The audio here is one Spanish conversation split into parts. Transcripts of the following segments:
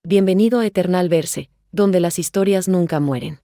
Bienvenido a Eternal Verse, donde las historias nunca mueren.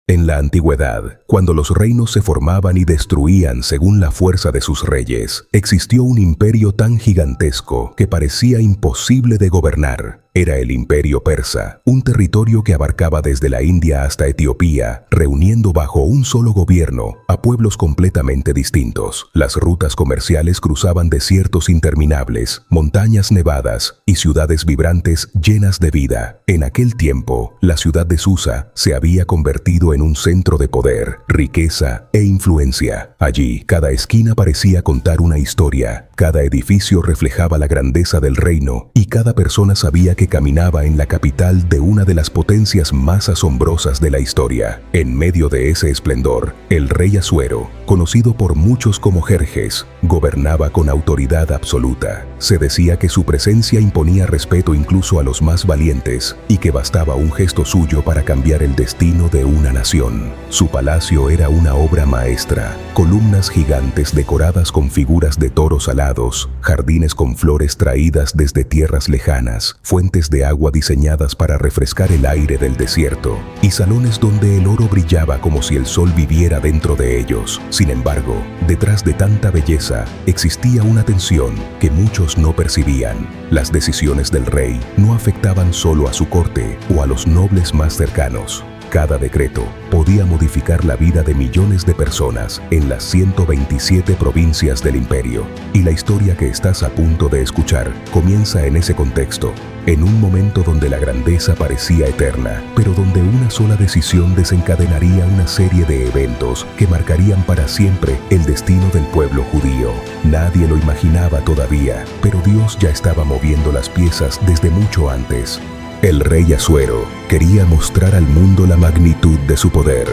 En la antigüedad, cuando los reinos se formaban y destruían según la fuerza de sus reyes, existió un imperio tan gigantesco que parecía imposible de gobernar. Era el Imperio Persa, un territorio que abarcaba desde la India hasta Etiopía, reuniendo bajo un solo gobierno a pueblos completamente distintos. Las rutas comerciales cruzaban desiertos interminables, montañas nevadas y ciudades vibrantes llenas de vida. En aquel tiempo, la ciudad de Susa se había convertido en un centro de poder, riqueza e influencia. Allí, cada esquina parecía contar una historia, cada edificio reflejaba la grandeza del reino y cada persona sabía que caminaba en la capital de una de las potencias más asombrosas de la historia. En medio de ese esplendor, el rey Asuero, conocido por muchos como Jerjes, gobernaba con autoridad absoluta. Se decía que su presencia imponía respeto incluso a los más valientes y que bastaba un gesto suyo para cambiar el destino de una nación. Su palacio era una obra maestra, columnas gigantes decoradas con figuras de toros alados, jardines con flores traídas desde tierras lejanas, fuentes de agua diseñadas para refrescar el aire del desierto, y salones donde el oro brillaba como si el sol viviera dentro de ellos. Sin embargo, detrás de tanta belleza existía una tensión que muchos no percibían. Las decisiones del rey no afectaban solo a su corte o a los nobles más cercanos. Cada decreto podía modificar la vida de millones de personas en las 127 provincias del imperio. Y la historia que estás a punto de escuchar comienza en ese contexto, en un momento donde la grandeza parecía eterna, pero donde una sola decisión desencadenaría una serie de eventos que marcarían para siempre el destino del pueblo judío. Nadie lo imaginaba todavía, pero Dios ya estaba moviendo las piezas desde mucho antes. El rey Asuero quería mostrar al mundo la magnitud de su poder,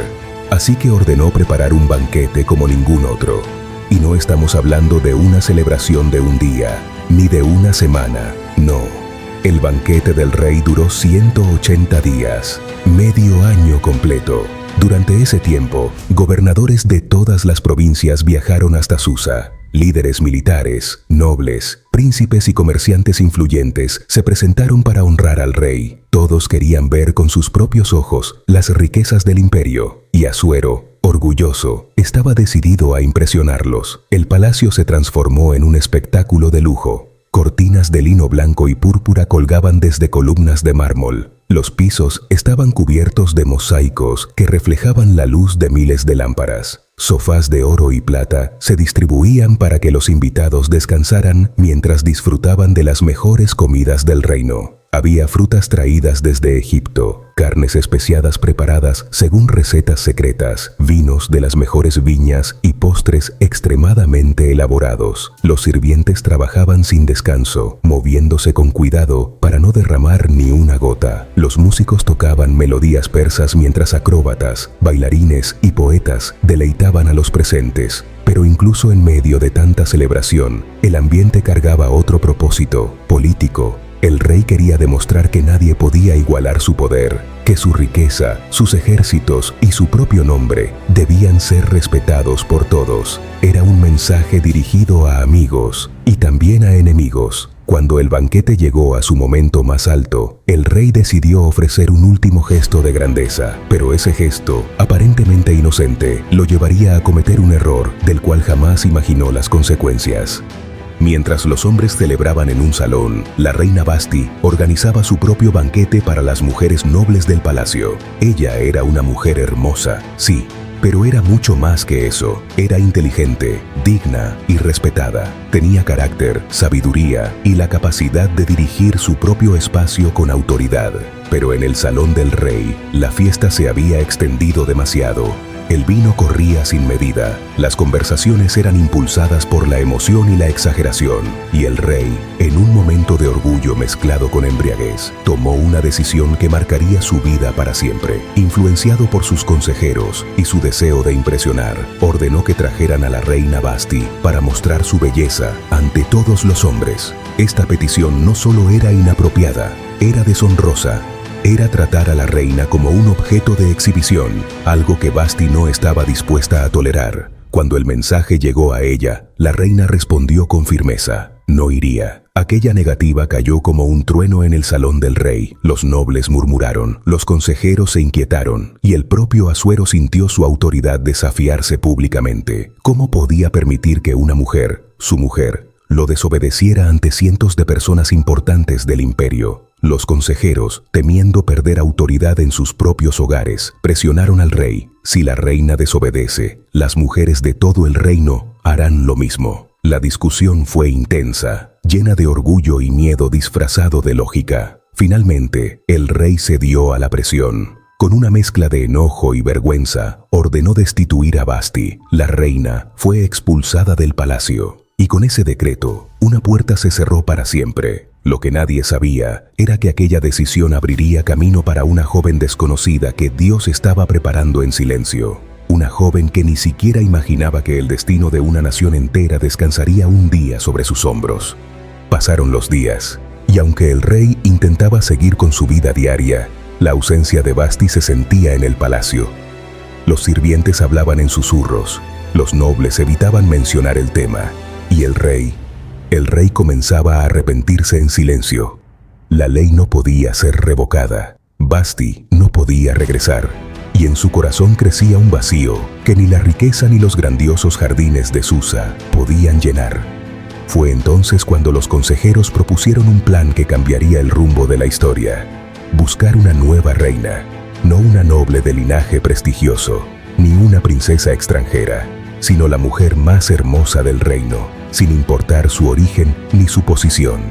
así que ordenó preparar un banquete como ningún otro. Y no estamos hablando de una celebración de un día, ni de una semana, no. El banquete del rey duró 180 días, medio año completo. Durante ese tiempo, gobernadores de todas las provincias viajaron hasta Susa. Líderes militares, nobles, príncipes y comerciantes influyentes se presentaron para honrar al rey. Todos querían ver con sus propios ojos las riquezas del imperio, y Asuero, orgulloso, estaba decidido a impresionarlos. El palacio se transformó en un espectáculo de lujo. Cortinas de lino blanco y púrpura colgaban desde columnas de mármol. Los pisos estaban cubiertos de mosaicos que reflejaban la luz de miles de lámparas. Sofás de oro y plata se distribuían para que los invitados descansaran mientras disfrutaban de las mejores comidas del reino. Había frutas traídas desde Egipto, carnes especiadas preparadas según recetas secretas, vinos de las mejores viñas y postres extremadamente elaborados. Los sirvientes trabajaban sin descanso, moviéndose con cuidado para no derramar ni una gota. Los músicos tocaban melodías persas mientras acróbatas, bailarines y poetas deleitaban a los presentes. Pero incluso en medio de tanta celebración, el ambiente cargaba otro propósito, político. El rey quería demostrar que nadie podía igualar su poder, que su riqueza, sus ejércitos y su propio nombre debían ser respetados por todos. Era un mensaje dirigido a amigos y también a enemigos. Cuando el banquete llegó a su momento más alto, el rey decidió ofrecer un último gesto de grandeza, pero ese gesto, aparentemente inocente, lo llevaría a cometer un error del cual jamás imaginó las consecuencias. Mientras los hombres celebraban en un salón, la reina Vashti organizaba su propio banquete para las mujeres nobles del palacio. Ella era una mujer hermosa, sí, pero era mucho más que eso. Era inteligente, digna y respetada. Tenía carácter, sabiduría y la capacidad de dirigir su propio espacio con autoridad. Pero en el salón del rey, la fiesta se había extendido demasiado. El vino corría sin medida, las conversaciones eran impulsadas por la emoción y la exageración, y el rey, en un momento de orgullo mezclado con embriaguez, tomó una decisión que marcaría su vida para siempre. Influenciado por sus consejeros y su deseo de impresionar, ordenó que trajeran a la reina Vashti para mostrar su belleza ante todos los hombres. Esta petición no solo era inapropiada, era deshonrosa. Era tratar a la reina como un objeto de exhibición, algo que Vashti no estaba dispuesta a tolerar. Cuando el mensaje llegó a ella, la reina respondió con firmeza: no iría. Aquella negativa cayó como un trueno en el salón del rey. Los nobles murmuraron, los consejeros se inquietaron, y el propio Asuero sintió su autoridad desafiarse públicamente. ¿Cómo podía permitir que una mujer, su mujer, lo desobedeciera ante cientos de personas importantes del imperio? Los consejeros, temiendo perder autoridad en sus propios hogares, presionaron al rey. Si la reina desobedece, las mujeres de todo el reino harán lo mismo. La discusión fue intensa, llena de orgullo y miedo disfrazado de lógica. Finalmente, el rey cedió a la presión. Con una mezcla de enojo y vergüenza, ordenó destituir a Basti. La reina fue expulsada del palacio. Y con ese decreto, una puerta se cerró para siempre. Lo que nadie sabía era que aquella decisión abriría camino para una joven desconocida que Dios estaba preparando en silencio. Una joven que ni siquiera imaginaba que el destino de una nación entera descansaría un día sobre sus hombros. Pasaron los días, y aunque el rey intentaba seguir con su vida diaria, la ausencia de Basti se sentía en el palacio. Los sirvientes hablaban en susurros, los nobles evitaban mencionar el tema, y el rey comenzaba a arrepentirse en silencio. La ley no podía ser revocada, Basti no podía regresar, y en su corazón crecía un vacío que ni la riqueza ni los grandiosos jardines de Susa podían llenar. Fue entonces cuando los consejeros propusieron un plan que cambiaría el rumbo de la historia. Buscar una nueva reina, no una noble de linaje prestigioso, ni una princesa extranjera, sino la mujer más hermosa del reino, sin importar su origen ni su posición.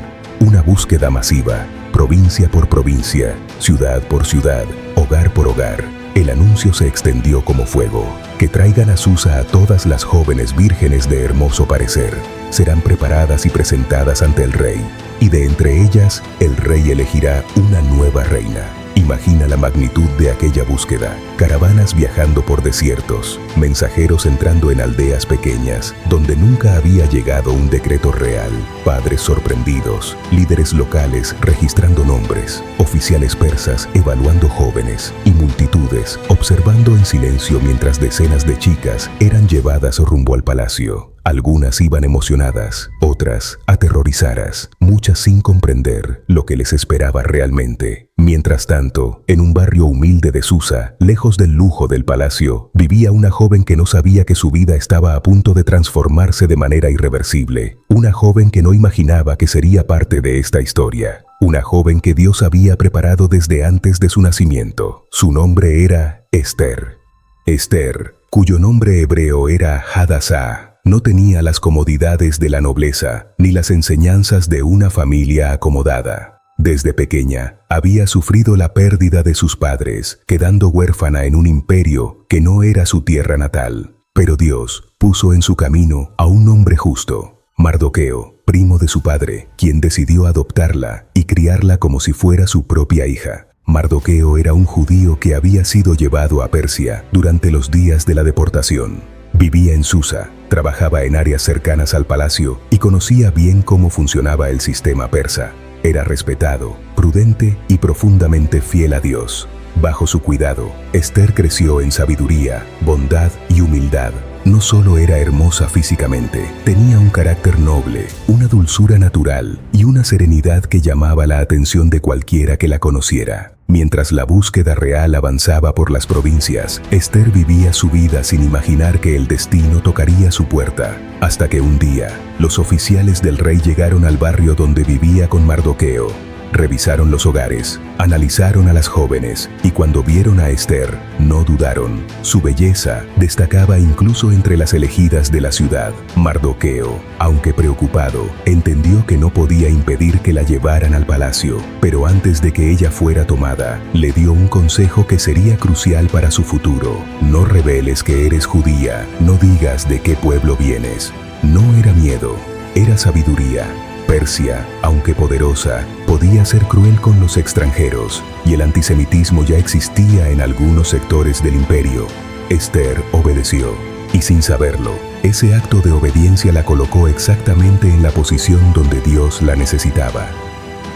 Una búsqueda masiva, provincia por provincia, ciudad por ciudad, hogar por hogar. El anuncio se extendió como fuego. Que traigan a Susa a todas las jóvenes vírgenes de hermoso parecer. Serán preparadas y presentadas ante el rey, y de entre ellas, el rey elegirá una nueva reina. Imagina la magnitud de aquella búsqueda. Caravanas viajando por desiertos, mensajeros entrando en aldeas pequeñas, donde nunca había llegado un decreto real, padres sorprendidos, líderes locales registrando nombres, oficiales persas evaluando jóvenes, y multitudes observando en silencio mientras decenas de chicas eran llevadas rumbo al palacio. Algunas iban emocionadas, otras aterrorizadas, muchas sin comprender lo que les esperaba realmente. Mientras tanto, en un barrio humilde de Susa, lejos del lujo del palacio, vivía una joven que no sabía que su vida estaba a punto de transformarse de manera irreversible. Una joven que no imaginaba que sería parte de esta historia. Una joven que Dios había preparado desde antes de su nacimiento. Su nombre era Esther. Esther, cuyo nombre hebreo era Hadassah. No tenía las comodidades de la nobleza, ni las enseñanzas de una familia acomodada. Desde pequeña, había sufrido la pérdida de sus padres, quedando huérfana en un imperio que no era su tierra natal. Pero Dios puso en su camino a un hombre justo, Mardoqueo, primo de su padre, quien decidió adoptarla y criarla como si fuera su propia hija. Mardoqueo era un judío que había sido llevado a Persia durante los días de la deportación. Vivía en Susa, trabajaba en áreas cercanas al palacio y conocía bien cómo funcionaba el sistema persa. Era respetado, prudente y profundamente fiel a Dios. Bajo su cuidado, Esther creció en sabiduría, bondad y humildad. No solo era hermosa físicamente, tenía un carácter noble, una dulzura natural y una serenidad que llamaba la atención de cualquiera que la conociera. Mientras la búsqueda real avanzaba por las provincias, Esther vivía su vida sin imaginar que el destino tocaría su puerta, hasta que un día, los oficiales del rey llegaron al barrio donde vivía con Mardoqueo. Revisaron los hogares, analizaron a las jóvenes y cuando vieron a Esther, no dudaron. Su belleza destacaba incluso entre las elegidas de la ciudad. Mardoqueo, aunque preocupado, entendió que no podía impedir que la llevaran al palacio, pero antes de que ella fuera tomada, le dio un consejo que sería crucial para su futuro. No reveles que eres judía, no digas de qué pueblo vienes. No era miedo, era sabiduría. Persia, aunque poderosa, podía ser cruel con los extranjeros, y el antisemitismo ya existía en algunos sectores del imperio. Esther obedeció, y sin saberlo, ese acto de obediencia la colocó exactamente en la posición donde Dios la necesitaba.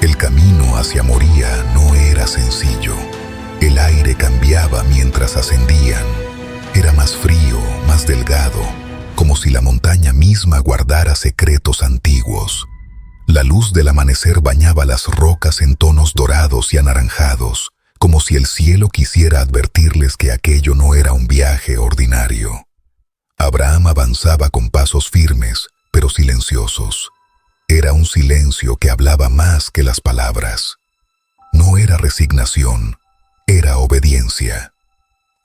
El camino hacia Moría no era sencillo. El aire cambiaba mientras ascendían. Era más frío, más delgado, como si la montaña misma guardara secretos antiguos. La luz del amanecer bañaba las rocas en tonos dorados y anaranjados, como si el cielo quisiera advertirles que aquello no era un viaje ordinario. Abraham avanzaba con pasos firmes, pero silenciosos. Era un silencio que hablaba más que las palabras. No era resignación, era obediencia.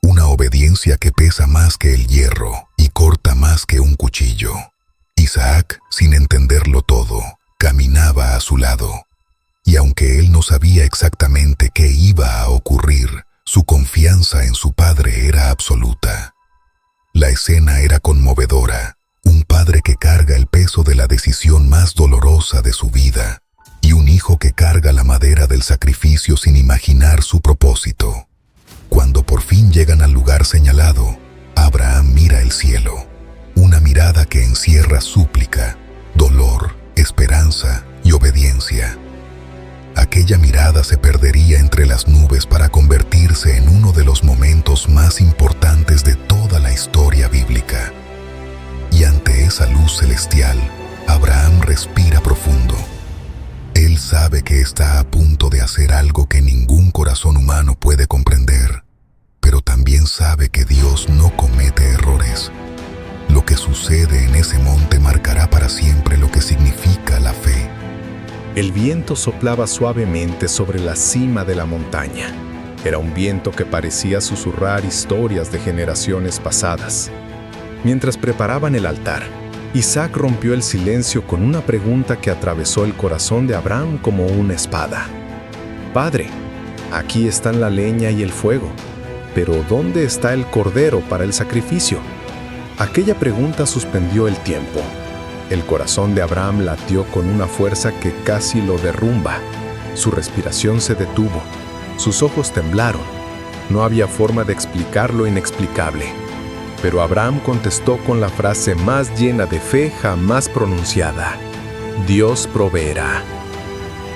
Una obediencia que pesa más que el hierro y corta más que un cuchillo. Isaac, sin entenderlo todo, caminaba a su lado. Y aunque él no sabía exactamente qué iba a ocurrir, su confianza en su padre era absoluta. La escena era conmovedora. Un padre que carga el peso de la decisión más dolorosa de su vida, y un hijo que carga la madera del sacrificio sin imaginar su propósito. Cuando por fin llegan al lugar señalado, Abraham mira el cielo, una mirada que encierra súplica, dolor, esperanza y obediencia. Aquella mirada se perdería entre las nubes para convertirse en uno de los momentos más importantes de toda la historia bíblica. Y ante esa luz celestial, Abraham respira profundo. Él sabe que está a punto de hacer algo que ningún corazón humano puede comprender, pero también sabe que Dios no comete errores. Lo que sucede en ese monte marcará para siempre lo que significa la fe. El viento soplaba suavemente sobre la cima de la montaña. Era un viento que parecía susurrar historias de generaciones pasadas. Mientras preparaban el altar, Isaac rompió el silencio con una pregunta que atravesó el corazón de Abraham como una espada. «Padre, aquí están la leña y el fuego, pero ¿dónde está el cordero para el sacrificio?». Aquella pregunta suspendió el tiempo. El corazón de Abraham latió con una fuerza que casi lo derrumba. Su respiración se detuvo. Sus ojos temblaron. No había forma de explicar lo inexplicable. Pero Abraham contestó con la frase más llena de fe jamás pronunciada: «Dios proveerá».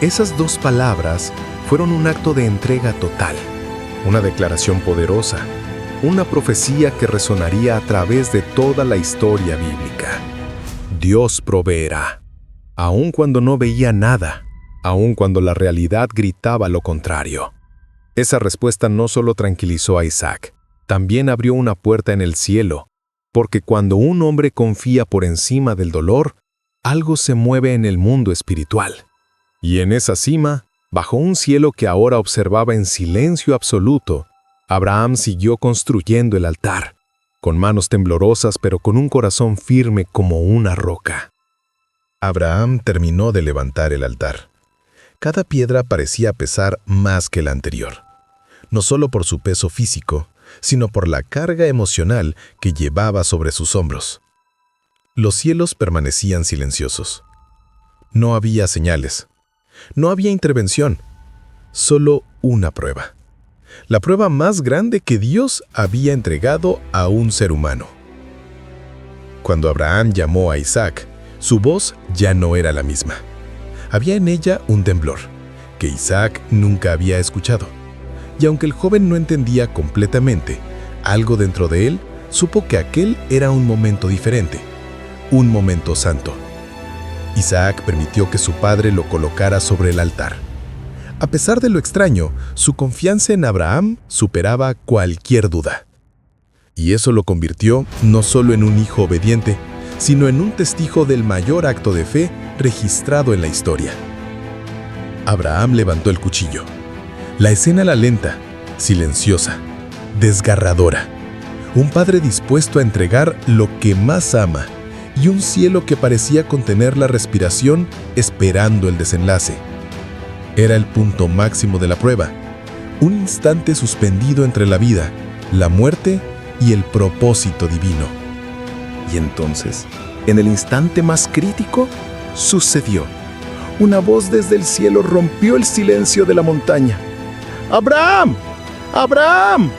Esas dos palabras fueron un acto de entrega total, una declaración poderosa, una profecía que resonaría a través de toda la historia bíblica. Dios proveerá. Aun cuando no veía nada, aun cuando la realidad gritaba lo contrario. Esa respuesta no solo tranquilizó a Isaac, también abrió una puerta en el cielo, porque cuando un hombre confía por encima del dolor, algo se mueve en el mundo espiritual. Y en esa cima, bajo un cielo que ahora observaba en silencio absoluto, Abraham siguió construyendo el altar, con manos temblorosas pero con un corazón firme como una roca. Abraham terminó de levantar el altar. Cada piedra parecía pesar más que la anterior, no solo por su peso físico, sino por la carga emocional que llevaba sobre sus hombros. Los cielos permanecían silenciosos. No había señales. No había intervención. Solo una prueba. La prueba más grande que Dios había entregado a un ser humano. Cuando Abraham llamó a Isaac, su voz ya no era la misma. Había en ella un temblor, que Isaac nunca había escuchado. Y aunque el joven no entendía completamente, algo dentro de él supo que aquel era un momento diferente, un momento santo. Isaac permitió que su padre lo colocara sobre el altar. A pesar de lo extraño, su confianza en Abraham superaba cualquier duda. Y eso lo convirtió no solo en un hijo obediente, sino en un testigo del mayor acto de fe registrado en la historia. Abraham levantó el cuchillo. La escena era lenta, silenciosa, desgarradora. Un padre dispuesto a entregar lo que más ama y un cielo que parecía contener la respiración esperando el desenlace. Era el punto máximo de la prueba, un instante suspendido entre la vida, la muerte y el propósito divino. Y entonces, en el instante más crítico, sucedió. Una voz desde el cielo rompió el silencio de la montaña. ¡Abraham! ¡Abraham!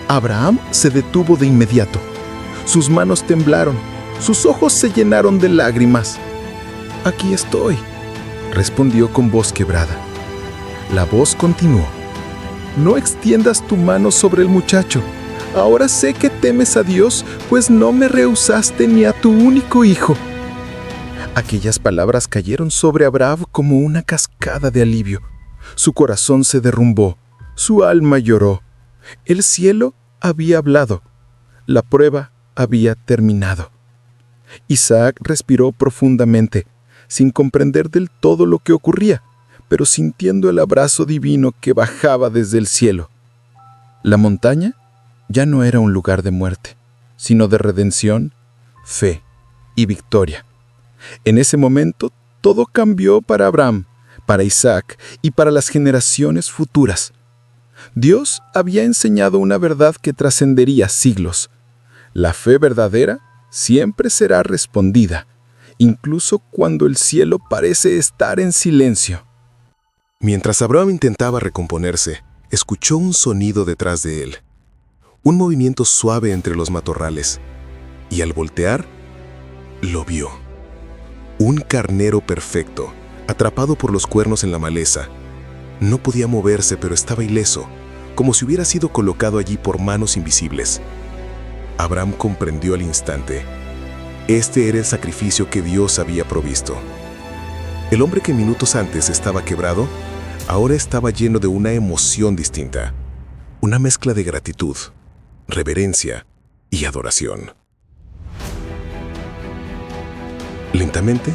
Abraham se detuvo de inmediato. Sus manos temblaron, sus ojos se llenaron de lágrimas. «Aquí estoy», respondió con voz quebrada. La voz continuó. «No extiendas tu mano sobre el muchacho. Ahora sé que temes a Dios, pues no me rehusaste ni a tu único hijo». Aquellas palabras cayeron sobre Abraham como una cascada de alivio. Su corazón se derrumbó, su alma lloró. El cielo había hablado, la prueba había terminado. Isaac respiró profundamente, sin comprender del todo lo que ocurría, pero sintiendo el abrazo divino que bajaba desde el cielo. La montaña ya no era un lugar de muerte, sino de redención, fe y victoria. En ese momento, todo cambió para Abraham, para Isaac y para las generaciones futuras. Dios había enseñado una verdad que trascendería siglos. La fe verdadera siempre será respondida, incluso cuando el cielo parece estar en silencio. Mientras Abraham intentaba recomponerse, escuchó un sonido detrás de él. Un movimiento suave entre los matorrales. Y al voltear, lo vio. Un carnero perfecto, atrapado por los cuernos en la maleza. No podía moverse, pero estaba ileso, como si hubiera sido colocado allí por manos invisibles. Abraham comprendió al instante. Este era el sacrificio que Dios había provisto. El hombre que minutos antes estaba quebrado, ahora estaba lleno de una emoción distinta. Una mezcla de gratitud, reverencia y adoración. Lentamente,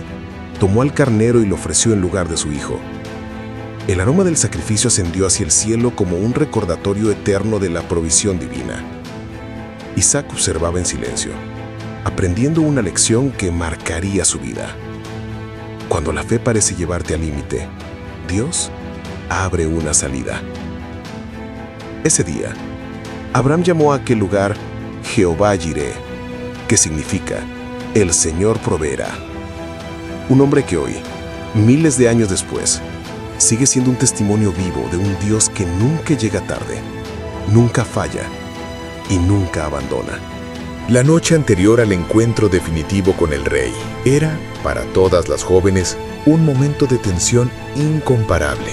tomó al carnero y lo ofreció en lugar de su hijo. El aroma del sacrificio ascendió hacia el cielo como un recordatorio eterno de la provisión divina. Isaac observaba en silencio, aprendiendo una lección que marcaría su vida. Cuando la fe parece llevarte al límite, Dios abre una salida. Ese día, Abraham llamó a aquel lugar Jehová Jireh, que significa el Señor proveerá. Un hombre que hoy, miles de años después, sigue siendo un testimonio vivo de un Dios que nunca llega tarde, nunca falla y nunca abandona. La noche anterior al encuentro definitivo con el rey era, para todas las jóvenes, un momento de tensión incomparable.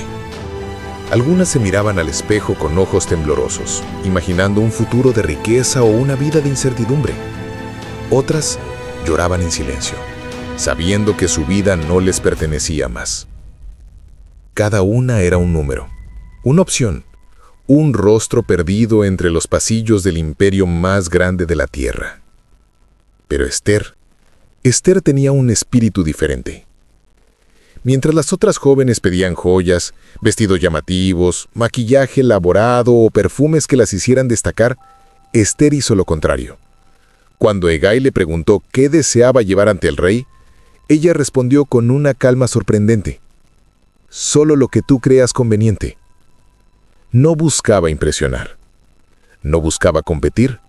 Algunas se miraban al espejo con ojos temblorosos, imaginando un futuro de riqueza o una vida de incertidumbre. Otras lloraban en silencio, sabiendo que su vida no les pertenecía más. Cada una era un número, una opción, un rostro perdido entre los pasillos del imperio más grande de la tierra. Pero Esther tenía un espíritu diferente. Mientras las otras jóvenes pedían joyas, vestidos llamativos, maquillaje elaborado o perfumes que las hicieran destacar, Esther hizo lo contrario. Cuando Hegai le preguntó qué deseaba llevar ante el rey, ella respondió con una calma sorprendente. Solo lo que tú creas conveniente. No buscaba impresionar. No buscaba competir.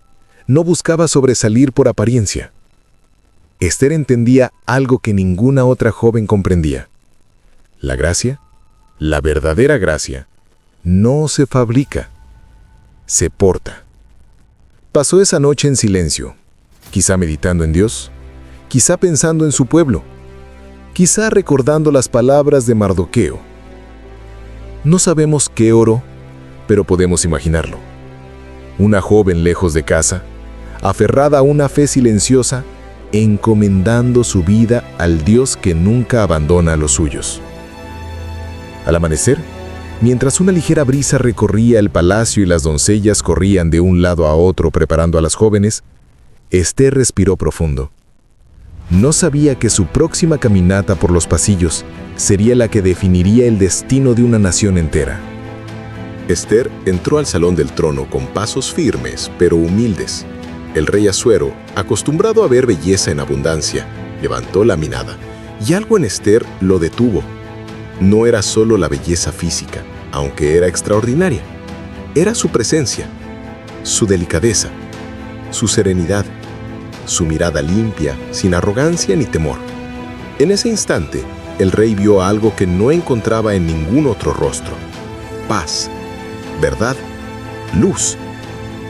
No buscaba sobresalir por apariencia. Esther entendía algo que ninguna otra joven comprendía. La gracia, la verdadera gracia, no se fabrica, se porta. Pasó esa noche en silencio, quizá meditando en Dios, quizá pensando en su pueblo, quizá recordando las palabras de Mardoqueo. No sabemos qué oró, pero podemos imaginarlo. Una joven lejos de casa, aferrada a una fe silenciosa, encomendando su vida al Dios que nunca abandona a los suyos. Al amanecer, mientras una ligera brisa recorría el palacio y las doncellas corrían de un lado a otro preparando a las jóvenes, Esther respiró profundo. No sabía que su próxima caminata por los pasillos sería la que definiría el destino de una nación entera. Esther entró al salón del trono con pasos firmes, pero humildes. El rey Asuero, acostumbrado a ver belleza en abundancia, levantó la mirada, y algo en Esther lo detuvo. No era solo la belleza física, aunque era extraordinaria. Era su presencia, su delicadeza, su serenidad, su mirada limpia, sin arrogancia ni temor. En ese instante, el rey vio algo que no encontraba en ningún otro rostro: paz, verdad, luz.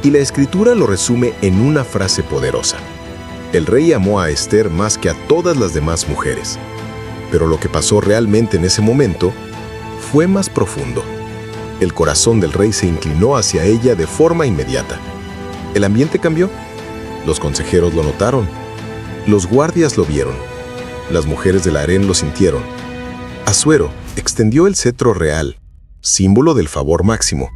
Y la Escritura lo resume en una frase poderosa. El rey amó a Esther más que a todas las demás mujeres. Pero lo que pasó realmente en ese momento fue más profundo. El corazón del rey se inclinó hacia ella de forma inmediata. El ambiente cambió. Los consejeros lo notaron. Los guardias lo vieron. Las mujeres del harén lo sintieron. Asuero extendió el cetro real, símbolo del favor máximo,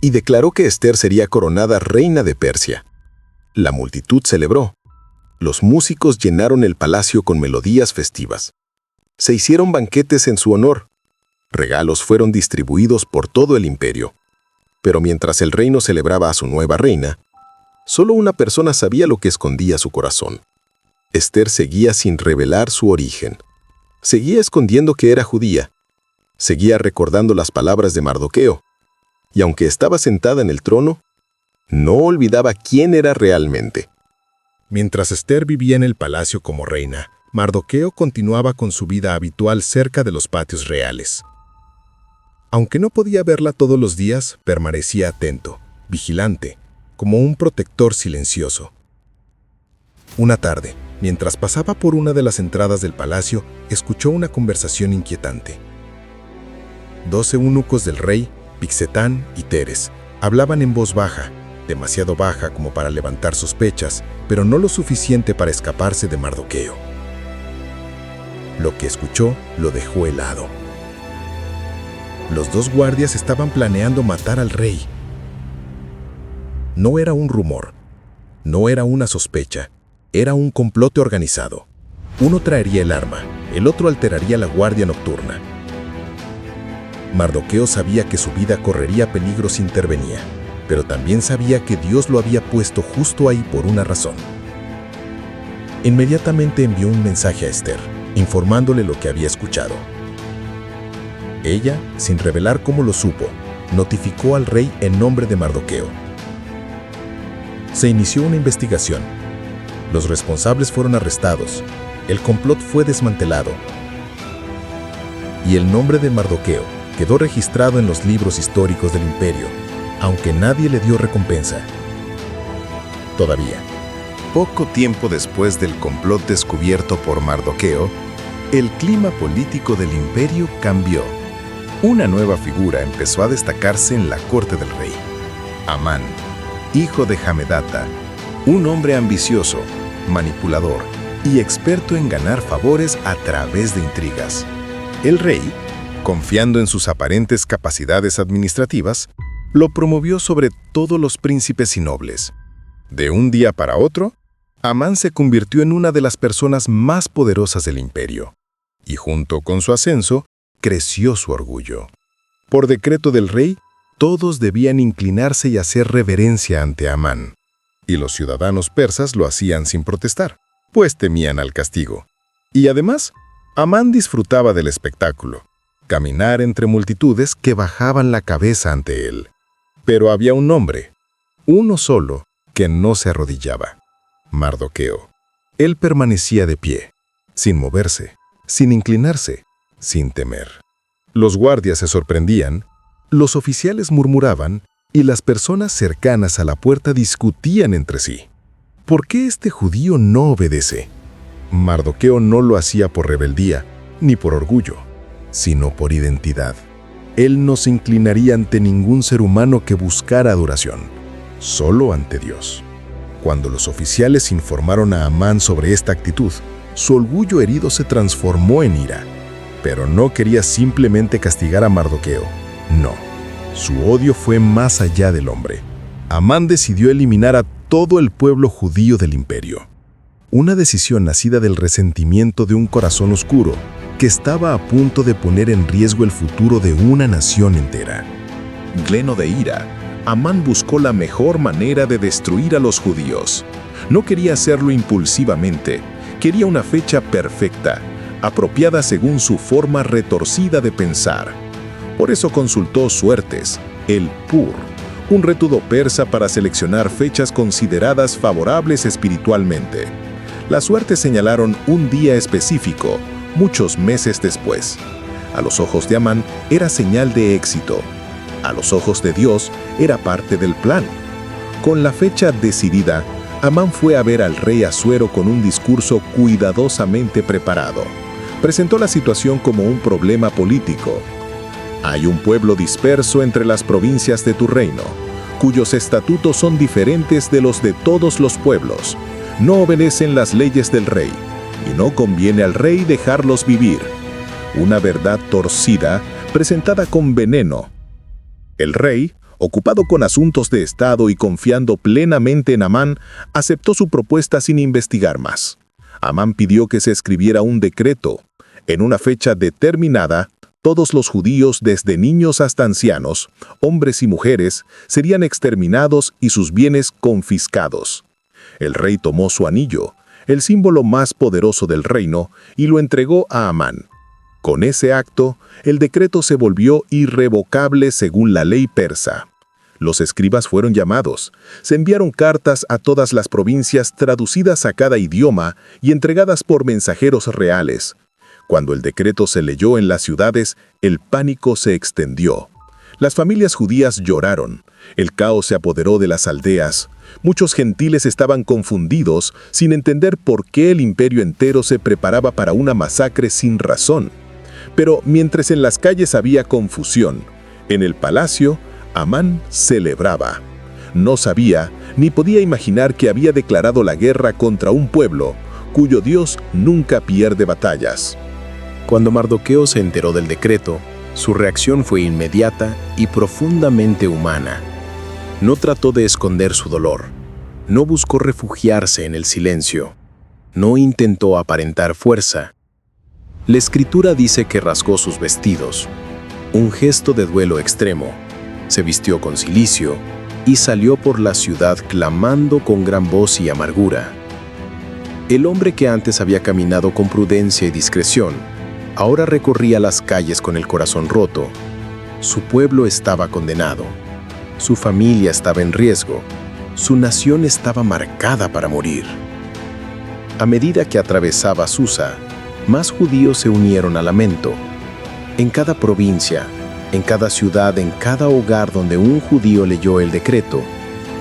y declaró que Ester sería coronada reina de Persia. La multitud celebró. Los músicos llenaron el palacio con melodías festivas. Se hicieron banquetes en su honor. Regalos fueron distribuidos por todo el imperio. Pero mientras el reino celebraba a su nueva reina, solo una persona sabía lo que escondía su corazón. Ester seguía sin revelar su origen. Seguía escondiendo que era judía. Seguía recordando las palabras de Mardoqueo. Y aunque estaba sentada en el trono, no olvidaba quién era realmente. Mientras Ester vivía en el palacio como reina, Mardoqueo continuaba con su vida habitual cerca de los patios reales. Aunque no podía verla todos los días, permanecía atento, vigilante, como un protector silencioso. Una tarde, mientras pasaba por una de las entradas del palacio, escuchó una conversación inquietante. 12 eunucos del rey, Pixetán y Teres, hablaban en voz baja, demasiado baja como para levantar sospechas, pero no lo suficiente para escaparse de Mardoqueo. Lo que escuchó lo dejó helado. Los 2 guardias estaban planeando matar al rey. No era un rumor, no era una sospecha, era un complot organizado. Uno traería el arma, el otro alteraría la guardia nocturna. Mardoqueo sabía que su vida correría peligro si intervenía, pero también sabía que Dios lo había puesto justo ahí por una razón. Inmediatamente envió un mensaje a Ester, informándole lo que había escuchado. Ella, sin revelar cómo lo supo, notificó al rey en nombre de Mardoqueo. Se inició una investigación. Los responsables fueron arrestados. El complot fue desmantelado. Y el nombre de Mardoqueo quedó registrado en los libros históricos del imperio, aunque nadie le dio recompensa. Todavía. Poco tiempo después del complot descubierto por Mardoqueo, el clima político del imperio cambió. Una nueva figura empezó a destacarse en la corte del rey. Amán, hijo de Hamedata, un hombre ambicioso, manipulador y experto en ganar favores a través de intrigas. El rey, confiando en sus aparentes capacidades administrativas, lo promovió sobre todos los príncipes y nobles. De un día para otro, Amán se convirtió en una de las personas más poderosas del imperio, y junto con su ascenso, creció su orgullo. Por decreto del rey, todos debían inclinarse y hacer reverencia ante Amán, y los ciudadanos persas lo hacían sin protestar, pues temían al castigo. Y además, Amán disfrutaba del espectáculo, caminar entre multitudes que bajaban la cabeza ante él. Pero había un hombre, uno solo, que no se arrodillaba: Mardoqueo. Él permanecía de pie, sin moverse, sin inclinarse, sin temer. Los guardias se sorprendían, los oficiales murmuraban y las personas cercanas a la puerta discutían entre sí. ¿Por qué este judío no obedece? Mardoqueo no lo hacía por rebeldía ni por orgullo, sino por identidad. Él no se inclinaría ante ningún ser humano que buscara adoración, solo ante Dios. Cuando los oficiales informaron a Amán sobre esta actitud, su orgullo herido se transformó en ira. Pero no quería simplemente castigar a Mardoqueo. No, su odio fue más allá del hombre. Amán decidió eliminar a todo el pueblo judío del imperio. Una decisión nacida del resentimiento de un corazón oscuro que estaba a punto de poner en riesgo el futuro de una nación entera. Lleno de ira, Amán buscó la mejor manera de destruir a los judíos. No quería hacerlo impulsivamente, quería una fecha perfecta, apropiada según su forma retorcida de pensar. Por eso consultó suertes, el Pur, un método persa para seleccionar fechas consideradas favorables espiritualmente. Las suertes señalaron un día específico, muchos meses después. A los ojos de Amán era señal de éxito. A los ojos de Dios era parte del plan. Con la fecha decidida, Amán fue a ver al rey Asuero con un discurso cuidadosamente preparado. Presentó la situación como un problema político. Hay un pueblo disperso entre las provincias de tu reino, cuyos estatutos son diferentes de los de todos los pueblos. No obedecen las leyes del rey. y no conviene al rey dejarlos vivir. Una verdad torcida presentada con veneno. El rey, ocupado con asuntos de Estado y confiando plenamente en Amán, aceptó su propuesta sin investigar más. Amán pidió que se escribiera un decreto. En una fecha determinada, todos los judíos, desde niños hasta ancianos, hombres y mujeres, serían exterminados y sus bienes confiscados. El rey tomó su anillo, el símbolo más poderoso del reino, y lo entregó a Amán. Con ese acto, el decreto se volvió irrevocable según la ley persa. Los escribas fueron llamados, se enviaron cartas a todas las provincias traducidas a cada idioma y entregadas por mensajeros reales. Cuando el decreto se leyó en las ciudades, el pánico se extendió. Las familias judías lloraron, el caos se apoderó de las aldeas. Muchos gentiles estaban confundidos, sin entender por qué el imperio entero se preparaba para una masacre sin razón. Pero mientras en las calles había confusión, en el palacio, Amán celebraba. No sabía ni podía imaginar que había declarado la guerra contra un pueblo cuyo Dios nunca pierde batallas. Cuando Mardoqueo se enteró del decreto, su reacción fue inmediata y profundamente humana. No trató de esconder su dolor, no buscó refugiarse en el silencio, no intentó aparentar fuerza. La escritura dice que rasgó sus vestidos, un gesto de duelo extremo, se vistió con cilicio y salió por la ciudad clamando con gran voz y amargura. El hombre que antes había caminado con prudencia y discreción, ahora recorría las calles con el corazón roto. Su pueblo estaba condenado, su familia estaba en riesgo, su nación estaba marcada para morir. A medida que atravesaba Susa, más judíos se unieron al lamento. En cada provincia, en cada ciudad, en cada hogar donde un judío leyó el decreto,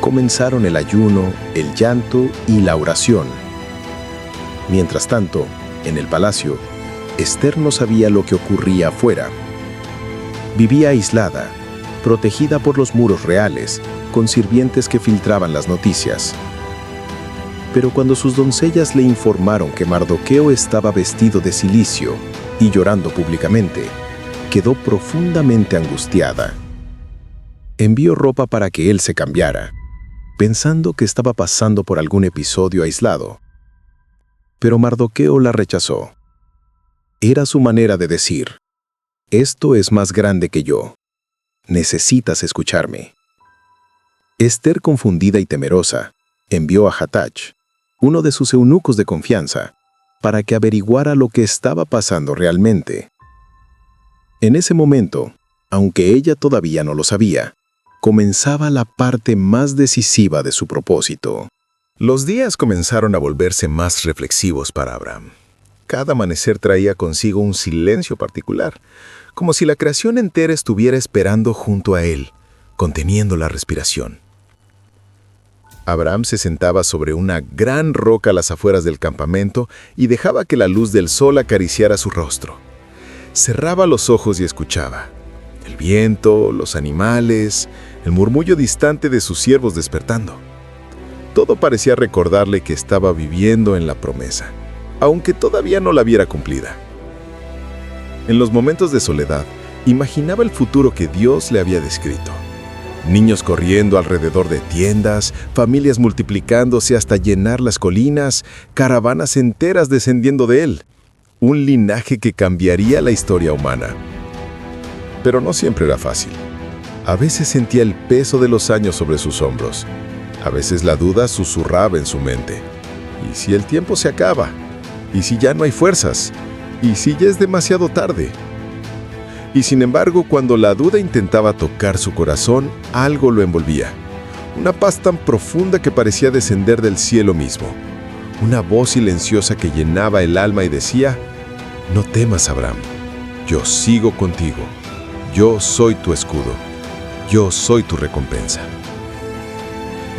comenzaron el ayuno, el llanto y la oración. Mientras tanto, en el palacio, Ester no sabía lo que ocurría afuera. Vivía aislada, protegida por los muros reales, con sirvientes que filtraban las noticias. Pero cuando sus doncellas le informaron que Mardoqueo estaba vestido de cilicio y llorando públicamente, quedó profundamente angustiada. Envió ropa para que él se cambiara, pensando que estaba pasando por algún episodio aislado. Pero Mardoqueo la rechazó. Era su manera de decir: esto es más grande que yo. Necesitas escucharme. Ester, confundida y temerosa, envió a Hatach, uno de sus eunucos de confianza, para que averiguara lo que estaba pasando realmente. En ese momento, aunque ella todavía no lo sabía, comenzaba la parte más decisiva de su propósito. Los días comenzaron a volverse más reflexivos para Abraham. Cada amanecer traía consigo un silencio particular, como si la creación entera estuviera esperando junto a él, conteniendo la respiración. Abraham se sentaba sobre una gran roca a las afueras del campamento y dejaba que la luz del sol acariciara su rostro. Cerraba los ojos y escuchaba. El viento, los animales, el murmullo distante de sus siervos despertando. Todo parecía recordarle que estaba viviendo en la promesa, aunque todavía no la viera cumplida. En los momentos de soledad, imaginaba el futuro que Dios le había descrito. Niños corriendo alrededor de tiendas, familias multiplicándose hasta llenar las colinas, caravanas enteras descendiendo de él. Un linaje que cambiaría la historia humana. Pero no siempre era fácil. A veces sentía el peso de los años sobre sus hombros. A veces la duda susurraba en su mente. ¿Y si el tiempo se acaba? ¿Y si ya no hay fuerzas? ¿Y si ya es demasiado tarde? Y sin embargo, cuando la duda intentaba tocar su corazón, algo lo envolvía. Una paz tan profunda que parecía descender del cielo mismo. Una voz silenciosa que llenaba el alma y decía: no temas, Abraham. Yo sigo contigo. Yo soy tu escudo. Yo soy tu recompensa.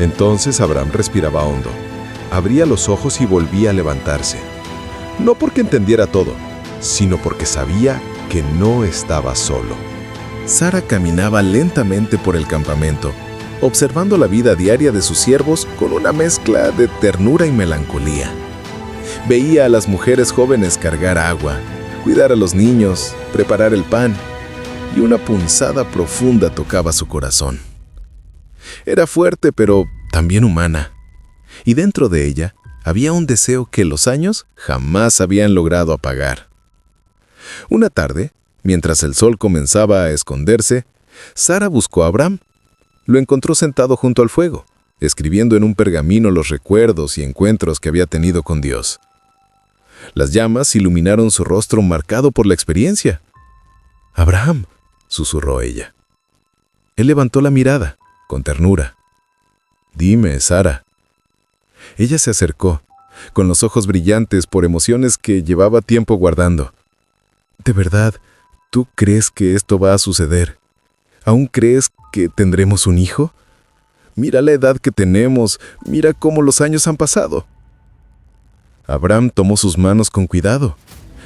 Entonces Abraham respiraba hondo. Abría los ojos y volvía a levantarse. No porque entendiera todo, sino porque sabía que no estaba solo. Sara caminaba lentamente por el campamento, observando la vida diaria de sus siervos con una mezcla de ternura y melancolía. Veía a las mujeres jóvenes cargar agua, cuidar a los niños, preparar el pan, y una punzada profunda tocaba su corazón. Era fuerte, pero también humana, y dentro de ella había un deseo que los años jamás habían logrado apagar. Una tarde, mientras el sol comenzaba a esconderse, Sara buscó a Abraham. Lo encontró sentado junto al fuego, escribiendo en un pergamino los recuerdos y encuentros que había tenido con Dios. Las llamas iluminaron su rostro marcado por la experiencia. «Abraham», susurró ella. Él levantó la mirada, con ternura. «Dime, Sara». Ella se acercó, con los ojos brillantes por emociones que llevaba tiempo guardando. «¿De verdad, tú crees que esto va a suceder? ¿Aún crees que tendremos un hijo? Mira la edad que tenemos, mira cómo los años han pasado». Abraham tomó sus manos con cuidado,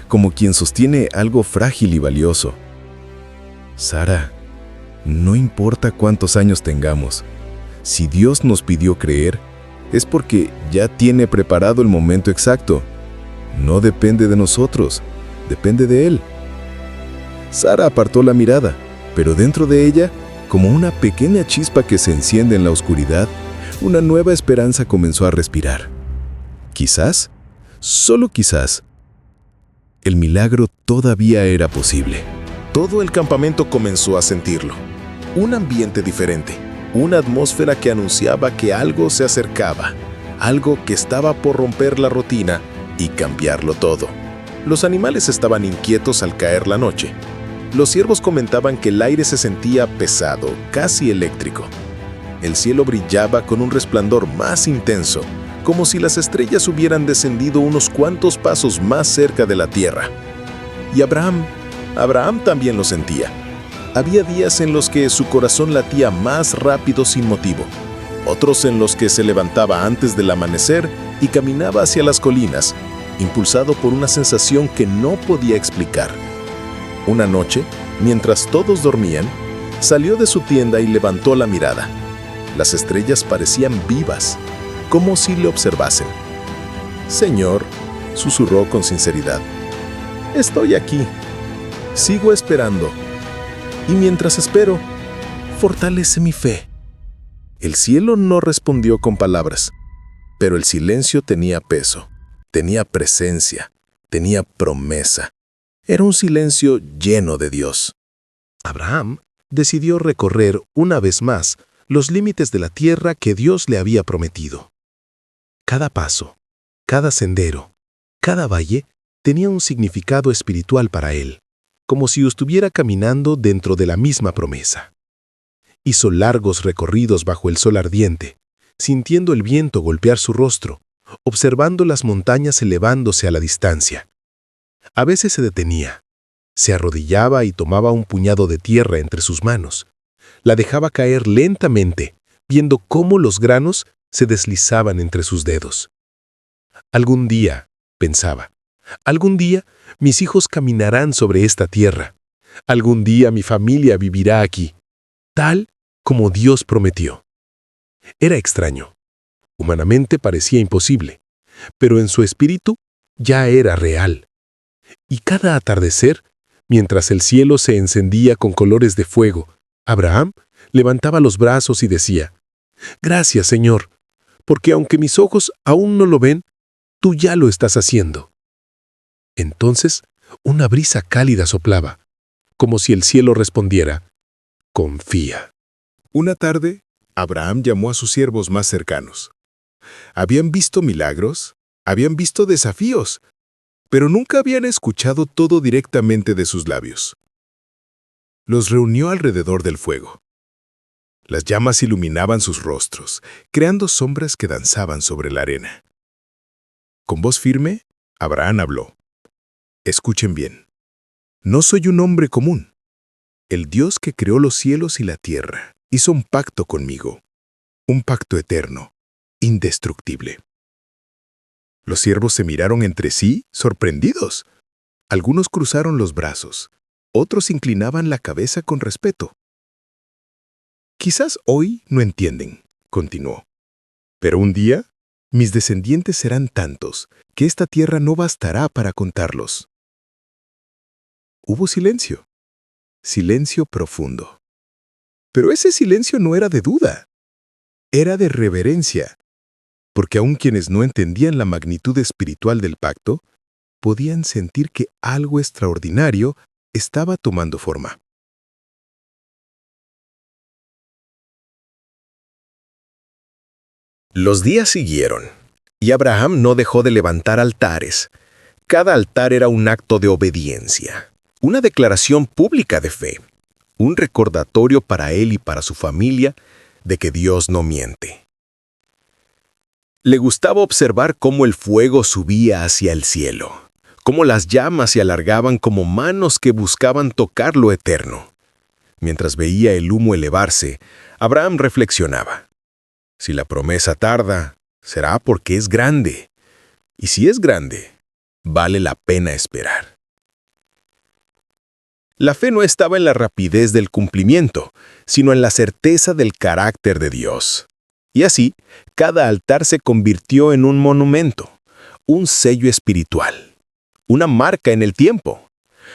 como quien sostiene algo frágil y valioso. «Sara, no importa cuántos años tengamos, si Dios nos pidió creer, es porque ya tiene preparado el momento exacto. No depende de nosotros, depende de Él». Sara apartó la mirada, pero dentro de ella, como una pequeña chispa que se enciende en la oscuridad, una nueva esperanza comenzó a respirar. Quizás, solo quizás, el milagro todavía era posible. Todo el campamento comenzó a sentirlo. Un ambiente diferente, una atmósfera que anunciaba que algo se acercaba, algo que estaba por romper la rutina y cambiarlo todo. Los animales estaban inquietos al caer la noche. Los ciervos comentaban que el aire se sentía pesado, casi eléctrico. El cielo brillaba con un resplandor más intenso, como si las estrellas hubieran descendido unos cuantos pasos más cerca de la tierra. Y Abraham también lo sentía. Había días en los que su corazón latía más rápido sin motivo, otros en los que se levantaba antes del amanecer y caminaba hacia las colinas, impulsado por una sensación que no podía explicar. Una noche, mientras todos dormían, salió de su tienda y levantó la mirada. Las estrellas parecían vivas, como si le observasen. «Señor», susurró con sinceridad, «estoy aquí. Sigo esperando. Y mientras espero, fortalece mi fe». El cielo no respondió con palabras, pero el silencio tenía peso, tenía presencia, tenía promesa. Era un silencio lleno de Dios. Abraham decidió recorrer una vez más los límites de la tierra que Dios le había prometido. Cada paso, cada sendero, cada valle tenía un significado espiritual para él, como si estuviera caminando dentro de la misma promesa. Hizo largos recorridos bajo el sol ardiente, sintiendo el viento golpear su rostro, observando las montañas elevándose a la distancia. A veces se detenía, se arrodillaba y tomaba un puñado de tierra entre sus manos. La dejaba caer lentamente, viendo cómo los granos se deslizaban entre sus dedos. Algún día, pensaba, algún día mis hijos caminarán sobre esta tierra. Algún día mi familia vivirá aquí, tal como Dios prometió. Era extraño. Humanamente parecía imposible, pero en su espíritu ya era real. Y cada atardecer, mientras el cielo se encendía con colores de fuego, Abraham levantaba los brazos y decía: «Gracias, Señor, porque aunque mis ojos aún no lo ven, tú ya lo estás haciendo». Entonces, una brisa cálida soplaba, como si el cielo respondiera: «Confía». Una tarde, Abraham llamó a sus siervos más cercanos. Habían visto milagros, habían visto desafíos, pero nunca habían escuchado todo directamente de sus labios. Los reunió alrededor del fuego. Las llamas iluminaban sus rostros, creando sombras que danzaban sobre la arena. Con voz firme, Abraham habló: «Escuchen bien. No soy un hombre común. El Dios que creó los cielos y la tierra hizo un pacto conmigo, un pacto eterno, indestructible». Los siervos se miraron entre sí, sorprendidos. Algunos cruzaron los brazos, otros inclinaban la cabeza con respeto. «Quizás hoy no entienden», continuó, «pero un día Mis descendientes serán tantos que esta tierra no bastará para contarlos. Hubo silencio. Silencio profundo. Pero ese silencio no era de duda. Era de reverencia. Porque aun quienes no entendían la magnitud espiritual del pacto, podían sentir que algo extraordinario estaba tomando forma. Los días siguieron, y Abraham no dejó de levantar altares. Cada altar era un acto de obediencia, una declaración pública de fe, un recordatorio para él y para su familia de que Dios no miente. Le gustaba observar cómo el fuego subía hacia el cielo, cómo las llamas se alargaban como manos que buscaban tocar lo eterno. Mientras veía el humo elevarse, Abraham reflexionaba. Si la promesa tarda, será porque es grande. Y si es grande, vale la pena esperar. La fe no estaba en la rapidez del cumplimiento, sino en la certeza del carácter de Dios. Y así, cada altar se convirtió en un monumento, un sello espiritual, una marca en el tiempo.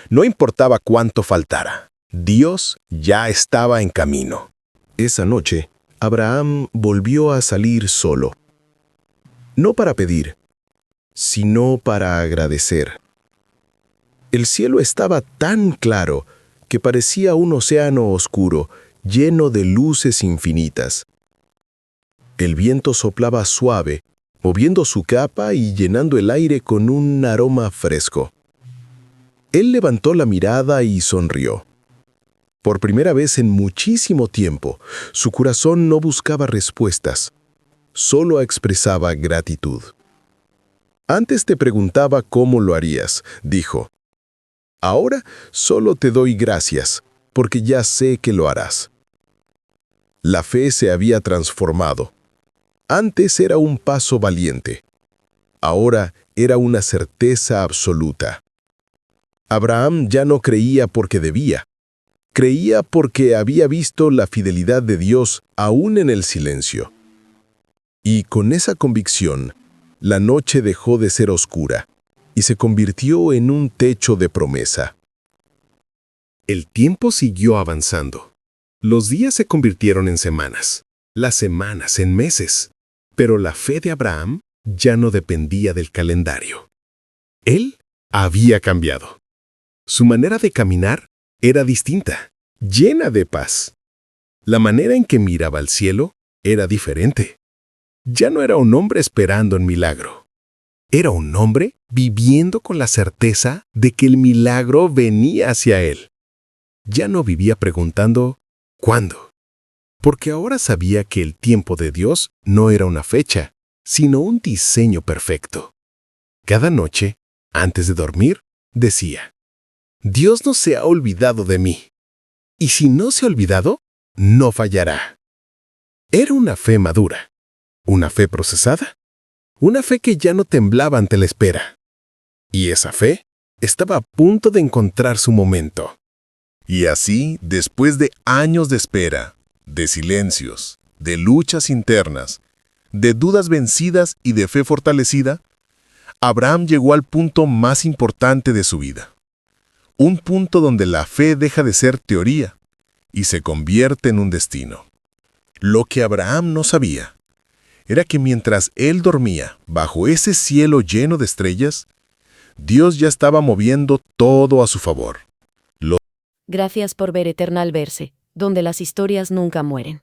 No importaba cuánto faltara, Dios ya estaba en camino. Esa noche, Abraham volvió a salir solo. No para pedir, sino para agradecer. El cielo estaba tan claro que parecía un océano oscuro, lleno de luces infinitas. El viento soplaba suave, moviendo su capa y llenando el aire con un aroma fresco. Él levantó la mirada y sonrió. Por primera vez en muchísimo tiempo, su corazón no buscaba respuestas, solo expresaba gratitud. Antes te preguntaba cómo lo harías, dijo. Ahora solo te doy gracias, porque ya sé que lo harás. La fe se había transformado. Antes era un paso valiente. Ahora era una certeza absoluta. Abraham ya no creía porque debía. Creía porque había visto la fidelidad de Dios aún en el silencio. Y con esa convicción, la noche dejó de ser oscura y se convirtió en un techo de promesa. El tiempo siguió avanzando. Los días se convirtieron en semanas, las semanas en meses. Pero la fe de Abraham ya no dependía del calendario. Él había cambiado. Su manera de caminar era distinta, llena de paz. La manera en que miraba al cielo era diferente. Ya no era un hombre esperando un milagro. Era un hombre viviendo con la certeza de que el milagro venía hacia él. Ya no vivía preguntando ¿cuándo? Porque ahora sabía que el tiempo de Dios no era una fecha, sino un diseño perfecto. Cada noche, antes de dormir, decía, Dios no se ha olvidado de mí. Y si no se ha olvidado, no fallará. Era una fe madura, una fe procesada, una fe que ya no temblaba ante la espera. Y esa fe estaba a punto de encontrar su momento. Y así, después de años de espera, de silencios, de luchas internas, de dudas vencidas y de fe fortalecida, Abraham llegó al punto más importante de su vida. Un punto donde la fe deja de ser teoría y se convierte en un destino. Lo que Abraham no sabía era que mientras él dormía bajo ese cielo lleno de estrellas, Dios ya estaba moviendo todo a su favor. Gracias por ver Eternal Verse, donde las historias nunca mueren.